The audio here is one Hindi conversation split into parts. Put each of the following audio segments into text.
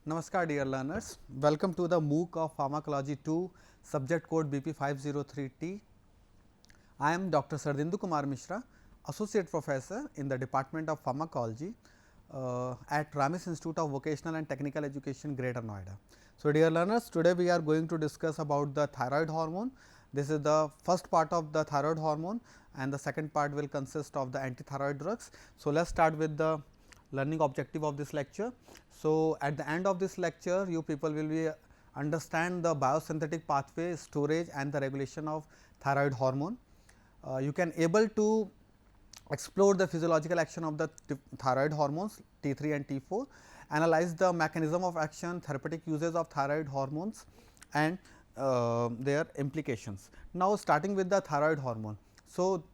Namaskar dear learners, welcome to the MOOC of Pharmacology 2 subject code BP503T. I am Dr. Sardindu Kumar Mishra, Associate Professor in the Department of Pharmacology at Ramis Institute of Vocational and Technical Education, Greater Noida. So, dear learners, today we are going to discuss about the thyroid hormone. This is the first part of the thyroid hormone and the second part will consist of the antithyroid drugs. So, let us start with the learning objective of this lecture. So, at the end of this lecture you people will be understand the biosynthetic pathway, storage and the regulation of thyroid hormone. You can able to explore the physiological action of the thyroid hormones T3 and T4, analyze the mechanism of action, therapeutic uses of thyroid hormones and their implications. Now, starting with the thyroid hormone. So,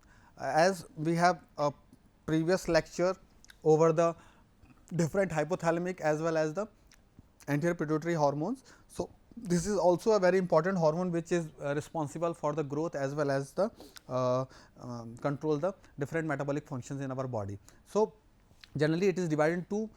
as we have a previous lecture over the different hypothalamic as well as the anterior pituitary hormones. So, this is also a very important hormone which is responsible for the growth as well as the control the different metabolic functions in our body. So, generally it is divided into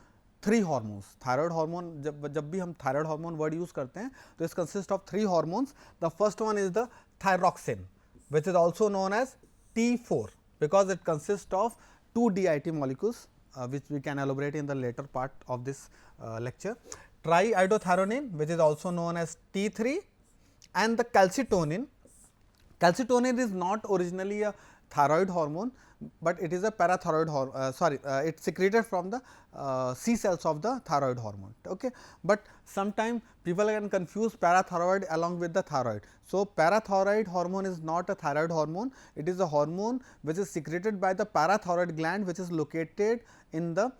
3 hormones. Thyroid hormone, जब भी हम thyroid hormone word use करते हैं तो it consists of 3 hormones. The first one is the thyroxine, which is also known as T4 because it consists of 2 DIT molecules which we can elaborate in the later part of this lecture. Triiodothyronine, which is also known as T3, and the calcitonin. Calcitonin is not originally a thyroid hormone, but it is a parathyroid hormone. It is secreted from the C cells of the thyroid hormone. Okay. But sometimes people can confuse parathyroid along with the thyroid. So, parathyroid hormone is not a thyroid hormone, it is a hormone which is secreted by the parathyroid gland, which is located in the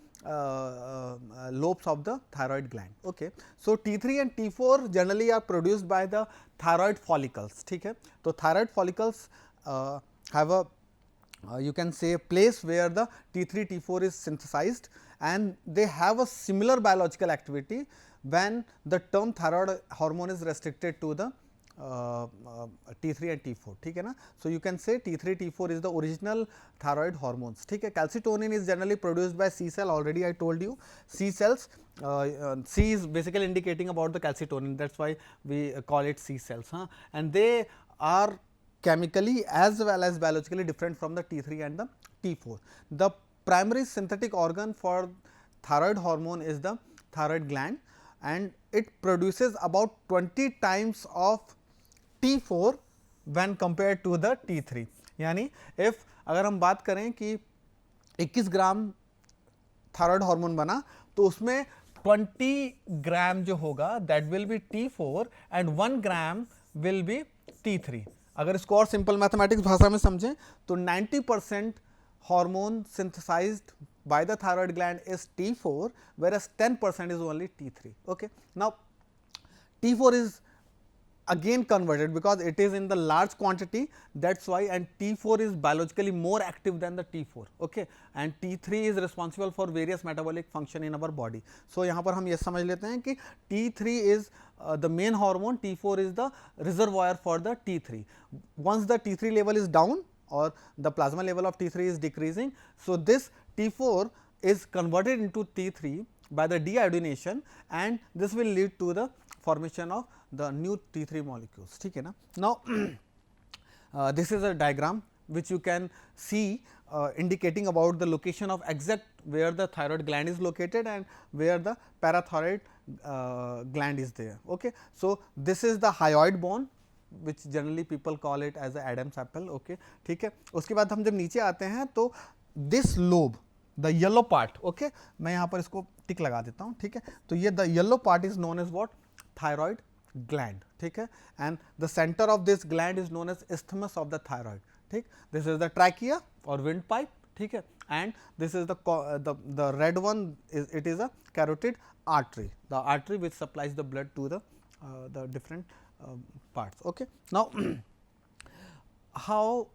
lobes of the thyroid gland. Okay. So, T3 and T4 generally are produced by the thyroid follicles. Okay. So, thyroid follicles have a you can say a place where the T3, T4 is synthesized and they have a similar biological activity when the term thyroid hormone is restricted to the T3 and T4. ठीक है ना. So, you can say T3, T4 is the original thyroid hormones. ठीक है. Calcitonin is generally produced by C cell, already I told you C cells. C is basically indicating about the calcitonin, that is why we call it C cells, and they are chemically as well as biologically different from the T3 and the T4. The primary synthetic organ for thyroid hormone is the thyroid gland and it produces about 20 times of T4 when compared to the T3. यानी if अगर हम बात करें कि 21 ग्राम थायराइड हार्मोन बना तो उसमें 20 ग्राम जो होगा that will be T4 and 1 gram will be T3. अगर इसको और सिंपल मैथमेटिक्स भाषा में समझें तो 90% hormone synthesized by the thyroid gland is T4, whereas 10% is only T3. Okay. Now, T4 is again converted because it is in the large quantity, that is why, and T4 is biologically more active than the T4. Okay. And T3 is responsible for various metabolic function in our body. So, यहाँ पर हम ये समझ लेते हैं कि T3 is the main hormone, T4 is the reservoir for the T3. Once the T3 level is down or the plasma level of T3 is decreasing, so this T4 is converted into T3 by the deiodination and this will lead to the formation of the new T3 molecules. ठीक है ना. Now, this is a diagram which you can see indicating about the location of exact where the thyroid gland is located and where the parathyroid gland is there. Okay. So, this is the hyoid bone which generally people call it as a Adam's apple. Okay. ठीक है. उसके बाद हम जब नीचे आते हैं तो this lobe, the yellow part, okay, मैं यहाँ पर इसको टिक लगा देता हूँ. ठीक है. तो ये the yellow part is known as what? Thyroid gland. ठीक है. And the center of this gland is known as isthmus of the thyroid. ठीक. This is the trachea or windpipe. ठीक है. And this is the red one is it is a carotid artery, the artery which supplies the blood to the different parts. Okay. Now, how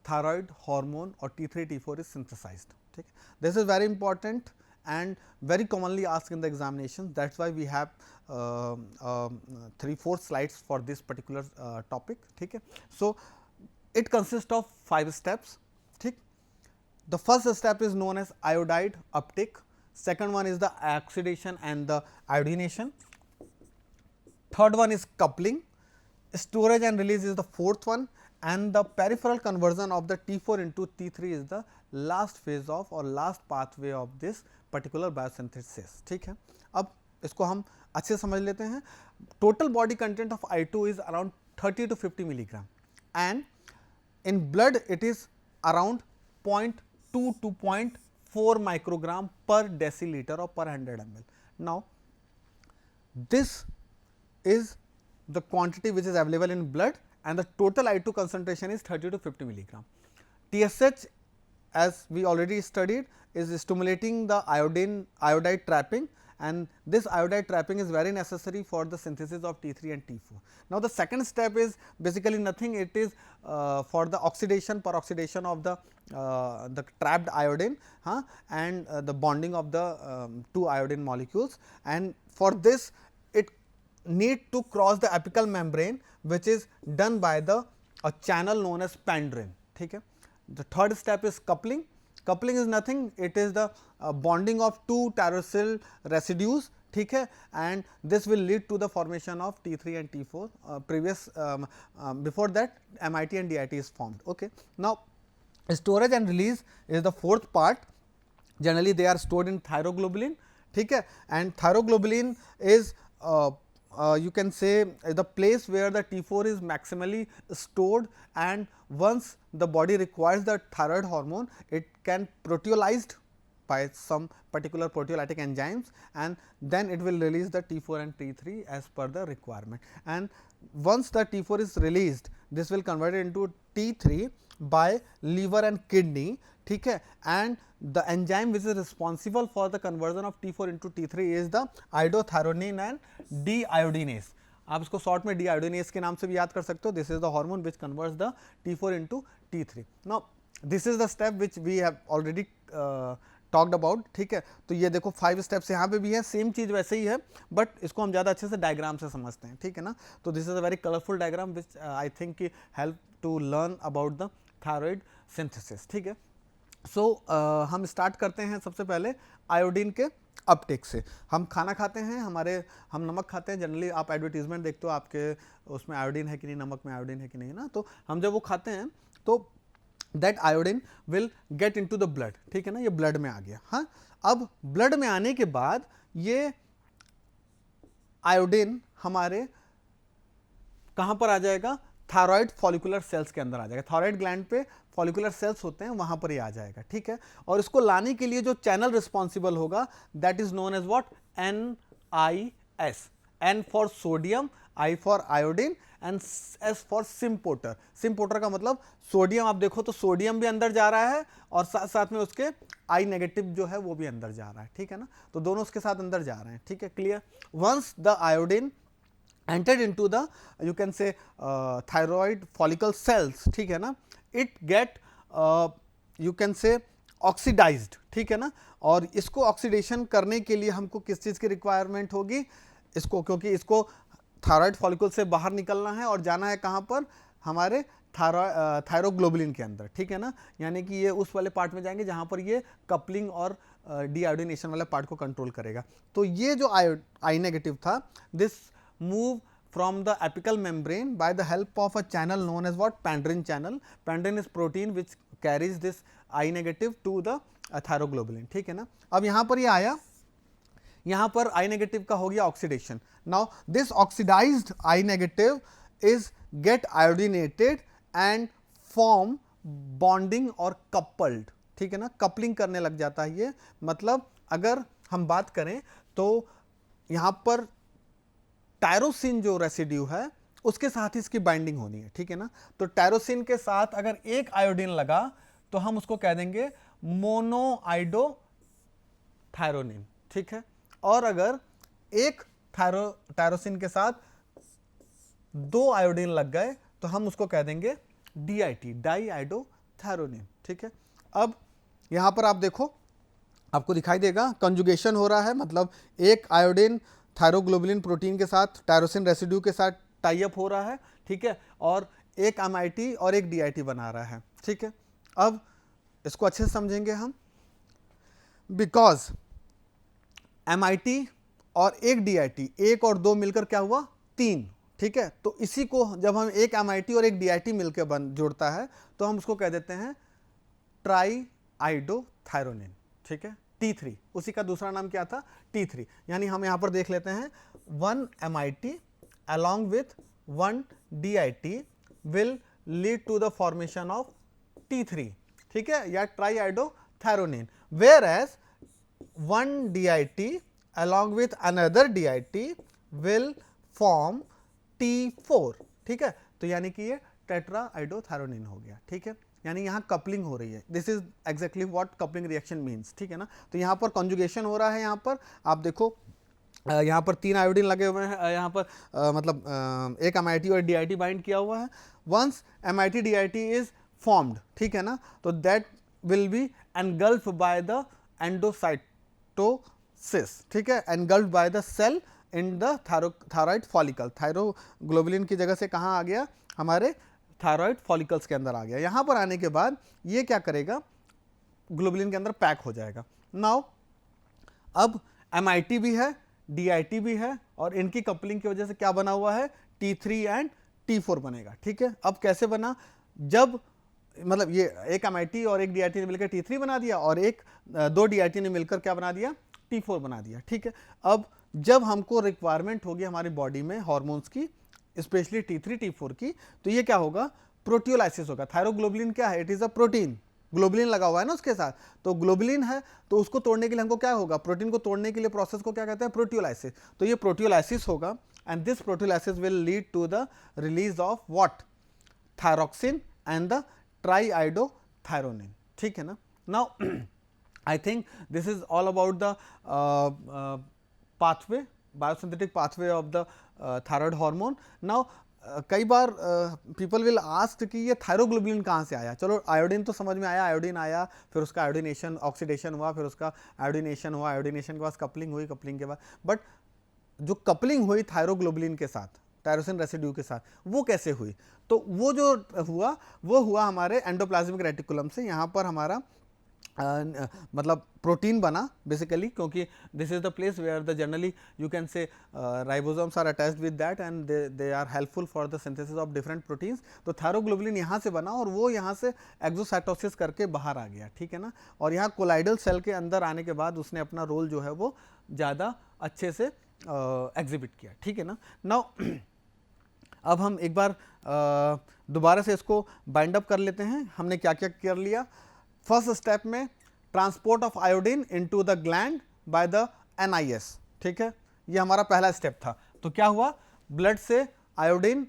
thyroid hormone or T3, T4 is synthesized. Okay. This is very important and very commonly asked in the examinations, that is why we have 3-4 slides for this particular topic. Okay. So, it consists of 5 steps. The first step is known as iodide uptake. second one is the oxidation and the iodination, third one is coupling, storage and release is the fourth one, and the peripheral conversion of the T4 into T3 is the last phase of or last pathway of this particular biosynthesis. ठीक है, अब इसको हम अच्छे से समझ लेते हैं. Total body content of I2 is around 30 to 50 milligram and in blood it is around 0.2 to 0.4 microgram per deciliter or per 100 ml. Now, this is the quantity which is available in blood and the total I2 concentration is 30 to 50 milligram. TSH, as we already studied, is stimulating the iodide trapping, and this iodide trapping is very necessary for the synthesis of T3 and T4. Now, the second step is basically nothing, it is for the oxidation, peroxidation of the trapped iodine and the bonding of the two iodine molecules, and for this it need to cross the apical membrane, which is done by the a channel known as pendrin. ठीक है. The third step is coupling. Coupling is nothing, it is the bonding of two tyrosyl residues, ठीक है, and this will lead to the formation of T3 and T4. Before that MIT and DIT is formed. Okay. Now, storage and release is the fourth part. Generally they are stored in thyroglobulin, ठीक है, and thyroglobulin is you can say the place where the T4 is maximally stored, and once the body requires the thyroid hormone, it can proteolyzed by some particular proteolytic enzymes, and then it will release the T4 and T3 as per the requirement. And once the T4 is released, this will convert it into T3 by liver and kidney, ठीक है, and the enzyme which is responsible for the conversion of T4 into T3 is the iodothyronine and deiodinase. आप इसको शॉर्ट में deiodinase के नाम से भी याद कर सकते हो. This is the hormone which converts the T4 into T3. Now this is the step which we have already talked about. ठीक है, तो ये देखो 5 स्टेप्स यहाँ पे भी है, सेम चीज वैसे ही है, बट इसको हम ज़्यादा अच्छे से डायग्राम से समझते हैं. ठीक है ना. तो this is a very colourful diagram which I think help to learn about the thyroid synthesis. ठीक है. सो हम स्टार्ट करते हैं सबसे पहले आयोडीन के अपटेक से. हम खाना खाते हैं, हम नमक खाते हैं. जनरली आप एडवर्टीजमेंट देखते हो, आपके उसमें आयोडीन है कि नहीं, नमक में आयोडीन है कि नहीं ना. तो हम जब वो खाते हैं तो that iodine will get into the blood. ठीक है ना, ये ब्लड में आ गया. हाँ, अब ब्लड में आने के बाद ये आयोडीन हमारे कहाँ पर आ जाएगा, थायराइड फॉलिकुलर सेल्स के अंदर आ जाएगा. थायराइड ग्लैंड पे फॉलिकुलर सेल्स होते हैं, वहां पर ही आ जाएगा. ठीक है, और इसको लाने के लिए जो चैनल रिस्पॉन्सिबल होगा that is known as what, NIS. N for sodium, I for iodine and S for symporter. Symporter का मतलब सोडियम. आप देखो तो सोडियम भी अंदर जा रहा है और साथ साथ में उसके I नेगेटिव जो है वो भी अंदर जा रहा है. ठीक है ना, तो दोनों उसके साथ अंदर जा रहे हैं. ठीक है, clear. Once the iodine entered into the you can say thyroid follicle cells, ठीक है ना, it get you can say oxidized. ठीक है ना, और इसको ऑक्सीडेशन करने के लिए हमको किस चीज़ की रिक्वायरमेंट होगी, इसको, क्योंकि इसको थायराइड फॉलिकल से बाहर निकलना है और जाना है कहाँ पर, हमारे थायरोग्लोबुलिन के अंदर. ठीक है ना, यानी कि ये उस वाले पार्ट में जाएंगे जहाँ पर ये कपलिंग और डीआयोडिनेशन वाले पार्ट को कंट्रोल करेगा. तो ये जो I नेगेटिव था, this move from the apical membrane by the help of a channel known as what, pendrin channel. Pendrin is protein which carries this I negative to the thyroglobulin. ठीक है ना. अब यहाँ पर ये आया, यहाँ पर I negative का हो गया oxidation. Now this oxidized I negative is get iodinated and form bonding और coupled. ठीक है ना, कपलिंग करने लग जाता है ये. मतलब अगर हम बात करें तो यहाँ पर टायरोसिन जो रेसिड्यू है उसके साथ ही इसकी बाइंडिंग होनी है. ठीक है ना, तो टायरोसिन के साथ अगर एक आयोडीन लगा तो हम उसको कह देंगे मोनोआइडो थायरोनिन. ठीक है, और अगर एक टायरोसिन के साथ 2 आयोडीन लग गए तो हम उसको कह देंगे DIT, डाईआइडो थायरोनिन. ठीक है, अब यहां पर आप देखो, आपको दिखाई देगा कंजुगेशन हो रहा है, मतलब एक आयोडीन थायरोग्लोबुलिन प्रोटीन के साथ टायरोसिन रेसिड्यू के साथ टाई अप हो रहा है. ठीक है, और एक MIT और एक DIT बना रहा है. ठीक है, अब इसको अच्छे से समझेंगे हम. बिकॉज MIT और एक DIT, एक और दो मिलकर क्या हुआ 3, ठीक है। तो इसी को जब हम एक MIT और एक DIT मिलकर जुड़ता है तो हम उसको कह देते हैं ट्राई आइडोथायरोनिन, ठीक है, T3। उसी का दूसरा नाम क्या था, T3। यानी हम यहां पर देख लेते हैं 1 MIT along with 1 DIT will lead to the formation of T3, ठीक है, या triiodothyronine, whereas 1 DIT along with another DIT will form T4, ठीक है। तो यानी कि ये टेट्रा आइडोथायरोनिन हो गया, ठीक है। यानी यहाँ कपलिंग हो रही है, this is exactly what coupling reaction means, ठीक है ना। तो यहाँ पर कॉन्जुगेशन हो रहा है, यहाँ पर आप देखो यहाँ पर 3 आयोडीन लगे हुए हैं, यहाँ पर मतलब एक MIT और DIT बाइंड किया हुआ है। Once MIT DIT is formed, ठीक है ना, तो that will be engulf by the endocytosis, ठीक है, engulf by the cell in the thyroid follicle. Thyroglobulin की जगह से कहाँ आ गया, हमारे थायरॉइड फॉलिकल्स के अंदर आ गया। यहाँ पर आने के बाद ये क्या करेगा, ग्लोबुलिन के अंदर पैक हो जाएगा। नाउ अब MIT भी है, DIT भी है, और इनकी कपलिंग की वजह से क्या बना हुआ है, T3 एंड T4 बनेगा, ठीक है। अब कैसे बना, जब मतलब ये एक MIT और एक DIT ने मिलकर T3 बना दिया और दो DIT ने मिलकर क्या बना दिया, T4 बना दिया, ठीक है। अब जब हमको रिक्वायरमेंट होगी हमारी बॉडी में हार्मोन्स की, स्पेशली T3 T4 की, तो ये क्या होगा, प्रोटियोलाइसिस होगा। थायरोग्लोबुलिन क्या है, it is a protein, globulin लगा हुआ है ना उसके साथ, तो ग्लोबुलिन है, तो उसको तोड़ने के लिए हमको क्या होगा, प्रोटीन को तोड़ने के लिए प्रोसेस को क्या कहते हैं, प्रोटियोलाइसिस। तो ये प्रोटियोलाइसिस होगा and this proteolysis will lead to the release of what, thyroxine and the triiodothyronine, ठीक है ना। Now I think this is all about the pathway, biosynthetic pathway of the thyroid hormone. Now कई बार पीपल विल आस्क कि ये थायरोग्लोबुलिन कहाँ से आया। चलो आयोडीन तो समझ में आया, आयोडीन आया, फिर उसका आयोडीनेशन, ऑक्सीडेशन हुआ, फिर उसका आयोडीनेशन हुआ, आयोडीनेशन के बाद कपलिंग हुई, कपलिंग के बाद बट जो कपलिंग हुई थायरोग्लोबुलिन के साथ, टायरोसिन रेसिड्यू के साथ, वो कैसे हुई, तो वो जो हुआ वो हुआ हमारे एंडोप्लाज्मिक रेटिकुलम से। यहाँ पर हमारा मतलब प्रोटीन बना बेसिकली, क्योंकि this is the place where the generally you can say ribosomes are attached with that and they are helpful for the synthesis of different proteins. तो थायरोग्लोबुलिन यहाँ से बना और वो यहाँ से एक्सोसाइटोसिस करके बाहर आ गया, ठीक है ना। और यहाँ कोलाइडल सेल के अंदर आने के बाद उसने अपना रोल जो है वो ज़्यादा अच्छे से एग्जिबिट किया, ठीक है ना। नाउ अब हम एक बार दोबारा से इसको बाइंड अप कर लेते हैं, हमने क्या क्या कर लिया। फर्स्ट स्टेप में transport of iodine into the gland by the NIS, ठीक है, ये हमारा पहला स्टेप था। तो क्या हुआ, ब्लड से आयोडीन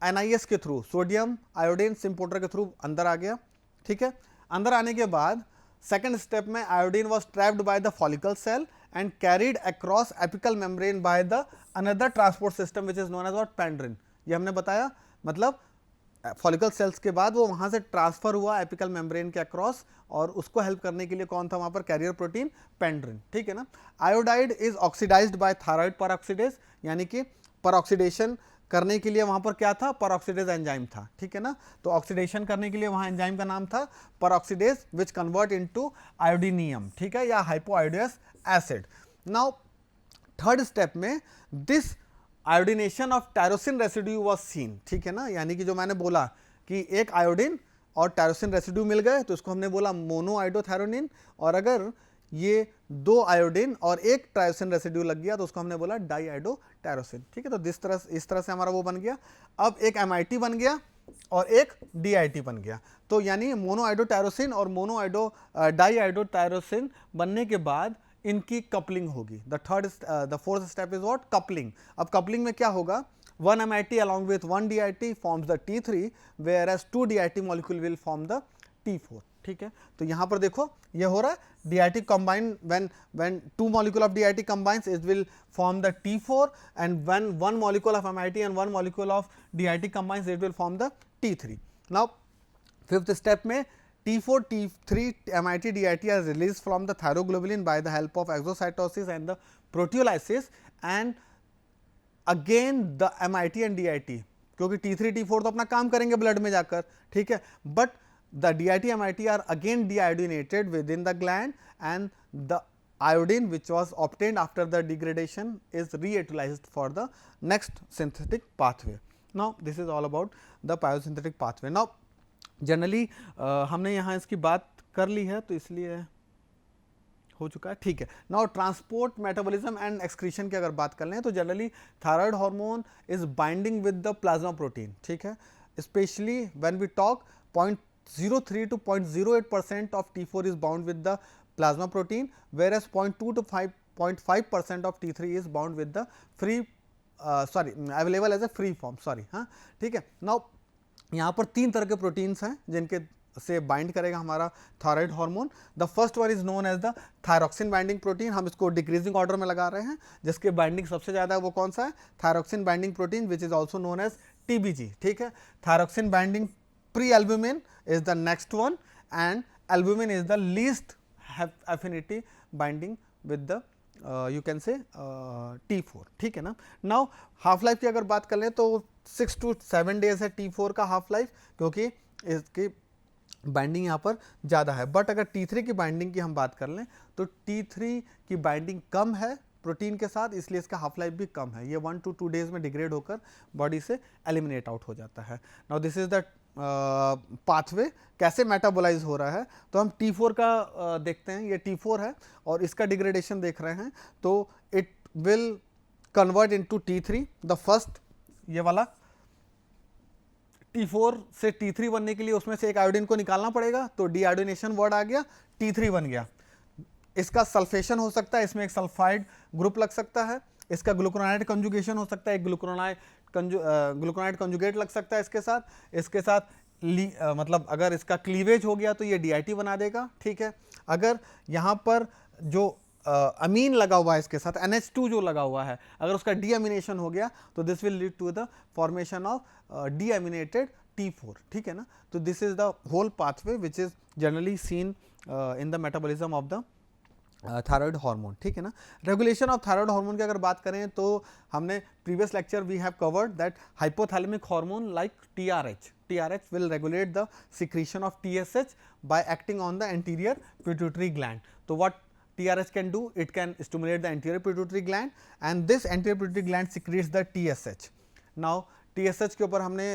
NIS के थ्रू, सोडियम आयोडीन सिम्पोर्टर के थ्रू अंदर आ गया, ठीक है। अंदर आने के बाद सेकेंड स्टेप में iodine was trapped by the follicle cell and carried across apical membrane by the another transport system which is known as what, pendrin. ये हमने बताया, मतलब फॉलिकल सेल्स के बाद वो वहां से ट्रांसफर हुआ एपिकल मेम्ब्रेन के अक्रॉस, और उसको हेल्प करने के लिए कौन था वहां पर, कैरियर प्रोटीन पेंड्रिन, ठीक है ना। Iodide is oxidized by thyroid peroxidase, यानी कि परऑक्सीडेशन करने के लिए वहां पर क्या था, परऑक्सीडेज एंजाइम था, ठीक है ना। तो ऑक्सीडेशन करने के लिए वहां एंजाइम का नाम था परऑक्सीडेज विच कन्वर्ट इनटू आयोडीनियम, ठीक है, या हाइपोआयोडियस एसिड। नाउ थर्ड स्टेप में this iodination of tyrosine residue was seen, ठीक है ना। यानी कि जो मैंने बोला कि एक आयोडीन और टायरोसिन रेसिड्यू मिल गए तो इसको हमने बोला मोनो आइडोथायरोनिन, और अगर ये दो आयोडीन और एक टायरोसिन रेसिड्यू लग गया तो उसको हमने बोला डाई आइडोटायरोसिन, ठीक है। तो इस तरह से हमारा वो बन गया। अब एक MIT बन गया और एक DIT बन गया, तो यानी मोनो आइडोटायरोसिन और मोनो आइडो डाई आइडोटायरोसिन बनने के बाद इनकी कपलिंग होगी। The fourth step is what, coupling. अब कपलिंग में क्या होगा, 1 MIT along with 1 DIT forms the T3 whereas 2 DIT molecule will form the T4, ठीक है। तो यहाँ पर देखो ये हो रहा है, DIT combine when 2 molecule of DIT combines it will form the T4, and when 1 molecule of MIT and 1 molecule of DIT combines it will form the T3. Now fifth step में T4, T3, MIT, DIT are released from the thyroglobulin by the help of exocytosis and the proteolysis, and again the MIT and DIT, क्योंकि T3, T4 तो अपना काम करेंगे ब्लड में जाकर, ठीक है, but the DIT, MIT are again deiodinated within the gland and the iodine which was obtained after the degradation is reutilized for the next synthetic pathway. Now this is all about the biosynthetic pathway. Now generally हमने यहाँ इसकी बात कर ली है तो इसलिए हो चुका है, ठीक है. Now transport, metabolism and excretion की अगर बात कर लें तो generally thyroid hormone is binding with the plasma protein, ठीक है. Specially when we talk 0.03 to 0.08% of T4 is bound with the plasma protein, whereas 0.2 to 5.5% of T3 is bound with the free available as a free form, sorry, हाँ, ठीक है. नाउ यहाँ पर 3 तरह के प्रोटीन्स हैं जिनके से बाइंड करेगा हमारा thyroid hormone. The first one is known as the thyroxine binding protein. हम इसको डिक्रीजिंग ऑर्डर में लगा रहे हैं. जिसके बाइंडिंग सबसे ज़्यादा है वो कौन सा है? Thyroxine binding protein which is also known as TBG, ठीक है. Thyroxine binding pre albumin is the next one and albumin is the least affinity binding with the you can say T4, ठीक है ना. नाउ हाफ लाइफ की अगर बात कर लें तो 6 to 7 डेज है T4 का हाफ लाइफ, क्योंकि इसकी बाइंडिंग यहाँ पर ज़्यादा है. बट अगर T3 की बाइंडिंग की हम बात कर लें तो T3 की बाइंडिंग कम है प्रोटीन के साथ, इसलिए इसका हाफ लाइफ भी कम है. ये 1 to 2 डेज में डिग्रेड होकर बॉडी से एलिमिनेट आउट हो जाता है. Now this is the pathway. कैसे मेटाबोलाइज हो रहा है तो हम T4 का देखते हैं. ये T4 है और इसका डिग्रेडेशन देख रहे हैं तो it will convert into T3. The first ये वाला T4 से T3 बनने के लिए उसमें से एक आयोडीन को निकालना पड़ेगा, तो डीआयोडीनेशन वर्ड आ गया, T3 बन गया. इसका सल्फेशन हो सकता है, इसमें एक सल्फाइड ग्रुप लग सकता है. इसका ग्लूकोनाइड कंजुगेशन हो सकता है, एक ग्लूकोनाइड कंजुगेट लग सकता है इसके साथ. इसके साथ मतलब अगर इसका क्लीवेज हो गया तो ये DIT बना देगा, ठीक है. अगर यहाँ पर जो अमीन लगा हुआ है इसके साथ NH2 जो लगा हुआ है, अगर उसका डीअमीनेशन हो गया तो this will lead to the formation of deaminated T4, ठीक है ना. तो this is the whole pathway which is generally seen in the metabolism of the thyroid hormone, ठीक है ना. रेगुलेशन ऑफ थायराइड हार्मोन की अगर बात करें तो हमने previous lecture we have covered that hypothalamic hormone like TRH will regulate the secretion of TSH by acting on the anterior pituitary gland. So what TRH can do, it can stimulate the anterior pituitary gland and this anterior pituitary gland secretes the TSH. Now TSH के ऊपर हमने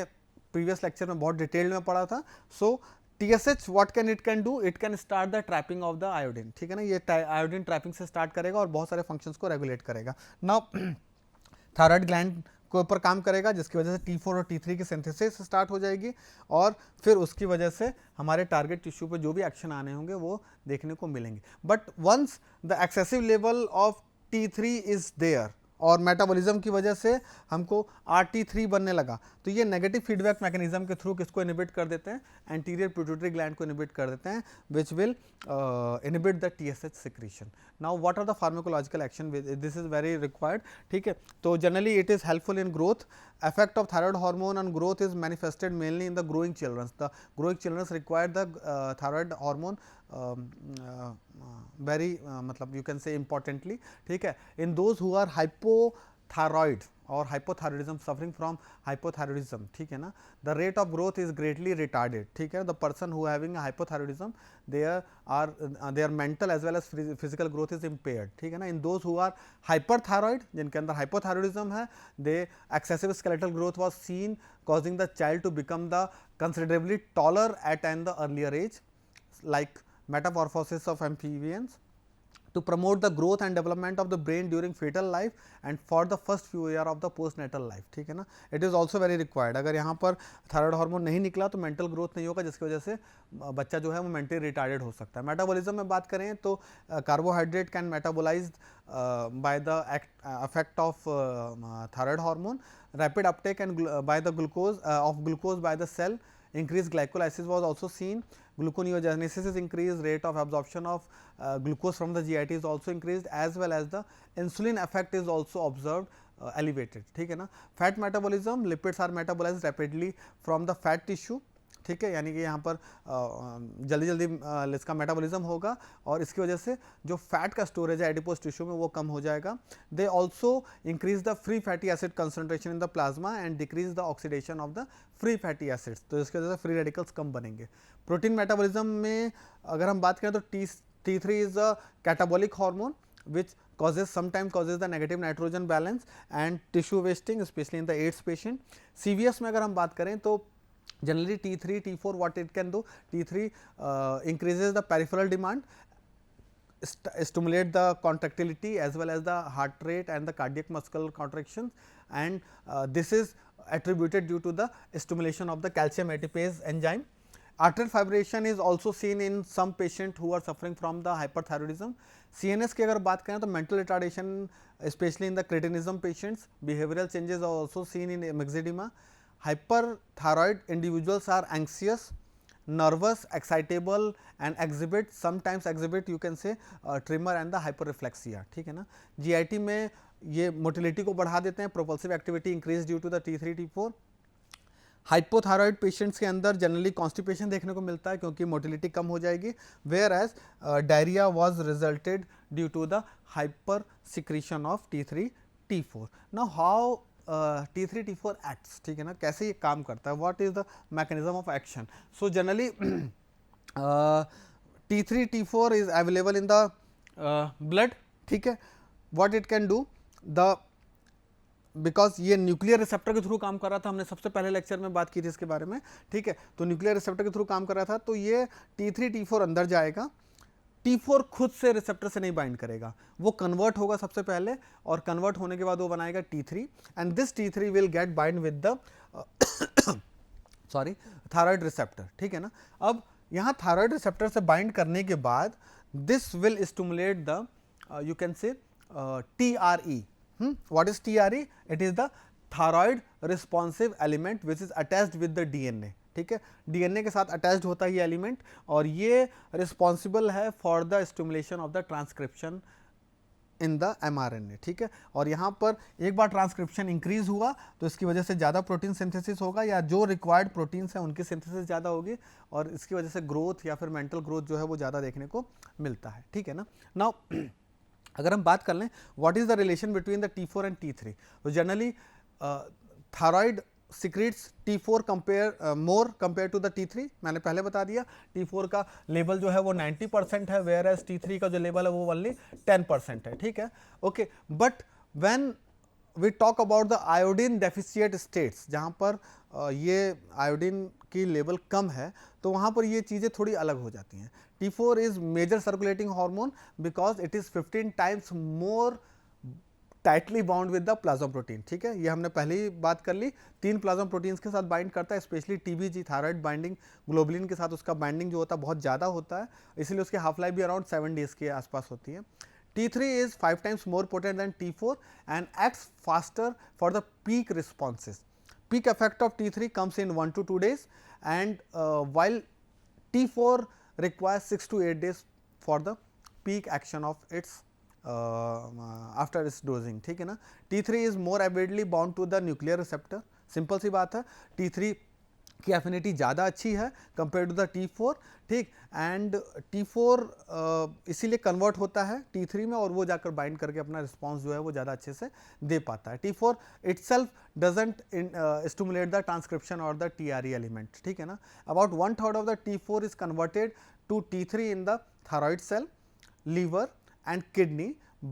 previous lecture में बहुत डिटेल में पढ़ा था. So TSH what can it can do, it can start the trapping of the iodine, ठीक है ना. ये iodine trapping से start करेगा और बहुत सारे functions को regulate करेगा. Now thyroid gland के ऊपर काम करेगा जिसकी वजह से T4 और T3 की सिंथेसिस स्टार्ट हो जाएगी और फिर उसकी वजह से हमारे टारगेट टिश्यू पे जो भी एक्शन आने होंगे वो देखने को मिलेंगे. But once the excessive level of T3 is there और मेटाबॉलिज्म की वजह से हमको RT3 बनने लगा तो ये नेगेटिव फीडबैक मैकेनिज्म के थ्रू किसको इनिबिट कर देते हैं? एंटीरियर पिट्यूटरी ग्लैंड को इनिबिट कर देते हैं which will inhibit the TSH secretion. Now what are the pharmacological action, this is very required, ठीक है. तो generally it is helpful in growth. Effect of thyroid hormone on growth is manifested mainly in the growing children. The growing children require the thyroid hormone very मतलब you can say importantly, ठीक है. In those who are hypothyroid or hypothyroidism, suffering from hypothyroidism, ठीक है ना, the rate of growth is greatly retarded, ठीक है. The person who having a hypothyroidism, their mental as well as physical growth is impaired, ठीक है ना. In those who are hyperthyroid, जिनके अंदर hypothyroidism है, they excessive skeletal growth was seen causing the child to become the considerably taller at an earlier age, like metamorphosis of amphibians, to promote the growth and development of the brain during fetal life and for the first few year of the postnatal life, ठीक है ना. It is also very required. अगर यहाँ पर थायराइड हार्मोन नहीं निकला तो मेंटल ग्रोथ नहीं होगा जिसकी वजह से बच्चा जो है वो मेंटली रिटार्डेड हो सकता है. मेटाबॉलिज्म में बात करें तो carbohydrate can metabolize by the effect of thyroid hormone, rapid uptake and by the glucose by the cell, increased glycolysis was also seen, gluconeogenesis is increased, rate of absorption of glucose from the GIT is also increased, as well as the insulin effect is also observed elevated, ठीक है ना. Fat metabolism, lipids are metabolized rapidly from the fat tissue, ठीक है. यानी कि यहाँ पर जल्दी जल्दी इसका मेटाबॉलिज्म होगा और इसकी वजह से जो फैट का स्टोरेज है एडिपोज टिश्यू में वो कम हो जाएगा. They also increase the free fatty acid concentration in the plasma and decrease the oxidation of the free fatty acids, तो इसकी वजह से फ्री रेडिकल्स कम बनेंगे. प्रोटीन मेटाबॉलिज्म में अगर हम बात करें तो T3 is a catabolic hormone which sometimes causes the negative nitrogen balance and tissue wasting, especially in the AIDS patient. CVS में अगर हम बात करें तो generally T3, T4 what it can do, T3 increases the peripheral demand, stimulate the contractility as well as the heart rate and the cardiac muscle contractions, and this is attributed due to the stimulation of the calcium ATPase enzyme. Arterial fibrillation is also seen in some patients who are suffering from the hyperthyroidism. CNS की अगर बात करें तो mental retardation especially in the cretinism patients, behavioral changes are also seen in myxedema. Hyperthyroid individuals are anxious, nervous, excitable and sometimes exhibit you can say tremor and the hyperreflexia. ठीक है ना. GIT में ये मोटिलिटी को बढ़ा देते हैं, propulsive activity increase due to the T3 T4. Hypothyroid patients के अंदर जनरली कॉन्स्टिपेशन देखने को मिलता है क्योंकि मोटिलिटी कम हो जाएगी, whereas diarrhoea was resulted due to the hyper secretion of T3 T4. Now how T3 T4 acts, ठीक है ना, कैसे ये काम करता है, what is the mechanism of action. So generally T3 T4 is available in the blood, ठीक है. What it can do, the because ये न्यूक्लियर रिसेप्टर के थ्रू काम कर रहा था, हमने सबसे पहले लेक्चर में बात की थी इसके बारे में, ठीक है. तो न्यूक्लियर रिसेप्टर के थ्रू काम कर रहा था, तो ये T3 T4 अंदर जाएगा. T4 खुद से रिसेप्टर से नहीं बाइंड करेगा, वो कन्वर्ट होगा सबसे पहले और कन्वर्ट होने के बाद वो बनाएगा T3 and this T3 will get bind with the sorry thyroid receptor, ठीक है ना. अब यहाँ थायराइड रिसेप्टर से बाइंड करने के बाद this will stimulate the you can से TRE. What is TRE? It is the thyroid responsive element which is attached with the DNA. ठीक है, DNA के साथ अटैच्ड होता है ये एलिमेंट और ये रिस्पॉन्सिबल है for the stimulation of the transcription in the mRNA. ठीक है, और यहाँ पर एक बार ट्रांसक्रिप्शन इंक्रीज हुआ तो इसकी वजह से ज़्यादा प्रोटीन सिंथेसिस होगा या जो रिक्वायर्ड प्रोटीन्स हैं उनकी सिंथेसिस ज़्यादा होगी और इसकी वजह से ग्रोथ या फिर मेंटल ग्रोथ जो है वो ज़्यादा देखने को मिलता है. ठीक है ना. नाउ अगर हम बात कर लें what is the relation between the T4 and T3, तो generally thyroid secretes T4 more compare to the T3. मैंने पहले बता दिया T4 का लेवल जो है वो 90% है, वेयर एज T3 का जो लेवल है वो ओनली 10% है. ठीक है, okay. But when we talk about the iodine deficient states, जहाँ पर ये आयोडीन की लेवल कम है तो वहाँ पर ये चीज़ें थोड़ी अलग हो जाती हैं. T4 is major circulating hormone because it is 15 times more tightly bound with the plasma protein. ठीक है, ये हमने पहले ही बात कर ली. 3 प्लाज्मा प्रोटीन्स के साथ बाइंड करता है, specially TBG thyroid binding globulin के साथ उसका बाइंडिंग जो होता है बहुत ज़्यादा होता है, इसलिए उसकी हाफ लाइफ भी अराउंड 7 डेज के आसपास होती है. T3 is 5 times more potent than T4 and acts faster for the peak responses. Peak effect of T3 comes in 1 to 2 days and while T4 requires 6 to 8 days for the peak action of its after its dosing. ठीक है ना. T3 is more avidly bound to the nuclear receptor. Simple सी बात है, T3 की एफिनिटी ज़्यादा अच्छी है कंपेयर टू द T4. ठीक, एंड T4 इसीलिए कन्वर्ट होता है T3 में और वो जाकर बाइंड करके अपना रिस्पॉन्स जो है वो ज़्यादा अच्छे से दे पाता है. T4 itself doesn't stimulate the transcription or the TRE element. ठीक है ना. About 1/3 of the T4 is converted to T3 in the thyroid cell, liver and kidney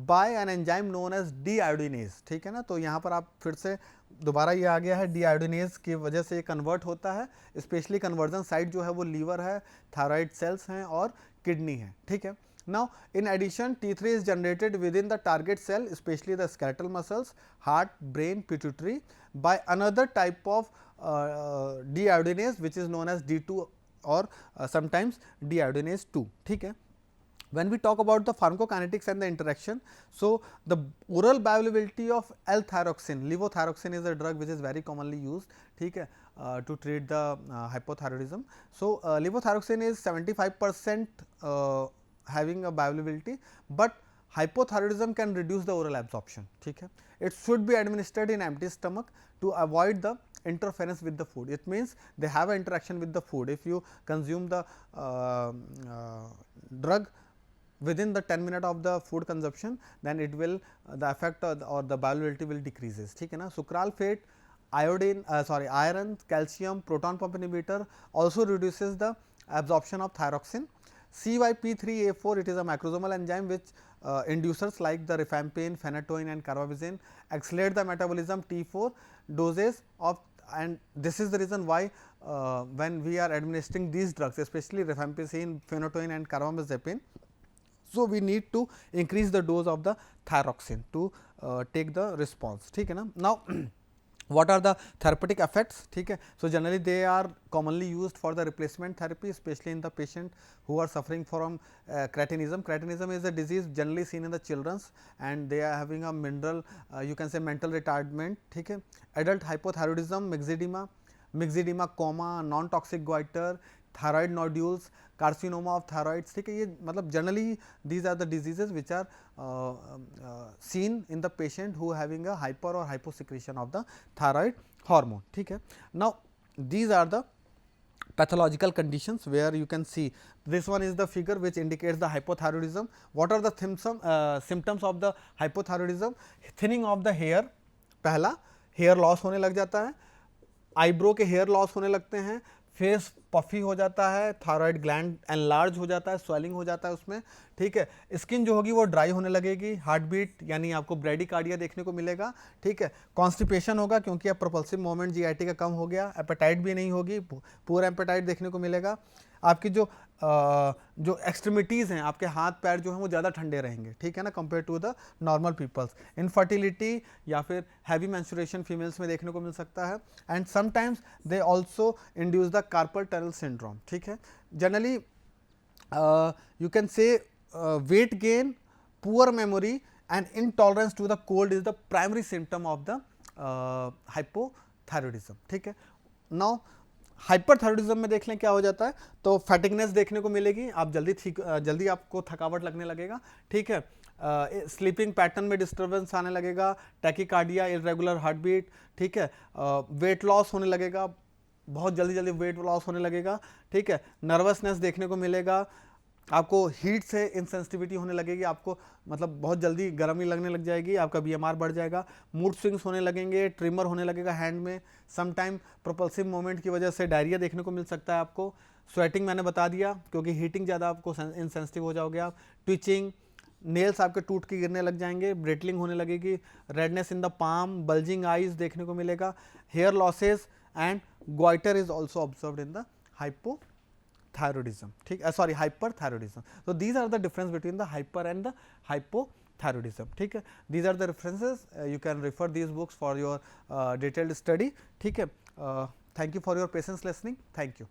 by an enzyme known as deiodinase. ठीक है ना. तो यहाँ पर आप फिर से दोबारा ये आ गया है, deiodinase की वजह से ये कन्वर्ट होता है. स्पेशली कन्वर्जन साइट जो है वो लीवर है, थायराइड सेल्स हैं और किडनी है. ठीक है. Now in addition T3 is generated within the target cell, especially the skeletal muscles, heart, brain, pituitary by another type of deiodinase which is known as D2 or sometimes deiodinase 2. ठीक है. When we talk about the pharmacokinetics and the interaction, so the oral bioavailability of L-thyroxine, levothyroxine is a drug which is very commonly used, ठीक है, to treat the hypothyroidism. So levothyroxine is 75% having a bioavailability, but hypothyroidism can reduce the oral absorption. ठीक है. It should be administered in empty stomach to avoid the interference with the food. It means they have an interaction with the food. If you consume the drug within the 10 minutes of the food consumption, then it will the effect or the bioavailability will decreases. ठीक है ना. Sucralfate, iodine, iron, calcium, proton pump inhibitor also reduces the absorption of thyroxine. CYP3A4, it is a macrosomal enzyme which inducers like the rifampin, phenytoin and carbamazine accelerate the metabolism T4 doses of, and this is the reason why when we are administering these drugs, especially rifampicin, phenytoin and carbamazepine, so we need to increase the dose of the thyroxine to take the response. ठीक है ना. Now what are the therapeutic effects? ठीक है. So generally they are commonly used for the replacement therapy, especially in the patient who are suffering from cretinism. Cretinism is a disease generally seen in the children's and they are having a mineral you can say mental retardment. ठीक है. Adult hypothyroidism, myxedema, coma, non toxic goiter, thyroid nodules, carcinoma of thyroids. ठीक है. ये मतलब generally these are the diseases which are seen in the patient who having a hyper और hyposecretion of the thyroid hormone. ठीक है. Now these are the pathological conditions where you can see, this one is the figure which indicates the hypothyroidism. What are the symptoms of the hypothyroidism? Thinning of the hair, पहला hair loss होने लग जाता है, eyebrow के hair loss होने लगते हैं, फेस पफी हो जाता है, थायराइड ग्लैंड एनलार्ज हो जाता है, स्वेलिंग हो जाता है उसमें. ठीक है. स्किन जो होगी वो ड्राई होने लगेगी, हार्ट बीट यानी आपको ब्रेडिकार्डिया देखने को मिलेगा. ठीक है. कॉन्स्टिपेशन होगा क्योंकि अब प्रोपल्सिव मोमेंट जीआईटी का कम हो गया, एपेटाइट भी नहीं होगी, पूरा एपेटाइट देखने को मिलेगा. आपकी जो एक्सट्रीमिटीज़ हैं, आपके हाथ पैर जो हैं वो ज़्यादा ठंडे रहेंगे. ठीक है ना, compare to the normal peoples. Infertility या फिर हैवी मेंस्ट्रुएशन फीमेल्स में देखने को मिल सकता है. And sometimes they also induce the carpal tunnel syndrome. ठीक है. Generally you can say weight gain, poor memory and intolerance to the cold is the primary symptom of the hypothyroidism. ठीक है. नाउ हाइपरथायरॉयडिज्म में देख लें क्या हो जाता है. तो फैटिगनेस देखने को मिलेगी, आप जल्दी आपको थकावट लगने लगेगा. ठीक है. स्लीपिंग पैटर्न में डिस्टर्बेंस आने लगेगा, टैकीकार्डिया, इरेगुलर हार्ट बीट. ठीक है. वेट लॉस होने लगेगा, बहुत जल्दी वेट लॉस होने लगेगा. ठीक है. नर्वसनेस देखने को मिलेगा, आपको हीट से इंसेंसिटिविटी होने लगेगी, आपको मतलब बहुत जल्दी गर्मी लगने लग जाएगी, आपका बीएमआर बढ़ जाएगा, मूड स्विंग्स होने लगेंगे, ट्रिमर होने लगेगा हैंड में, सम टाइम प्रोपल्सिव मोमेंट की वजह से डायरिया देखने को मिल सकता है आपको. स्वेटिंग मैंने बता दिया क्योंकि हीटिंग ज़्यादा आपको इंसेंसिटिव हो जाओगे आप. ट्विचिंग, नेल्स आपके टूट के गिरने लग जाएंगे, ब्रेटलिंग होने लगेगी, redness in the palm, bulging eyes देखने को मिलेगा, hair losses and goitre is also observed in the hypothyroidism. ठीक है. Sorry, hyperthyroidism. So these are the difference between the hyper and the hypothyroidism. ठीक है. These are the references. You can refer these books for your detailed study. ठीक है. Thank you for your patience listening. Thank you.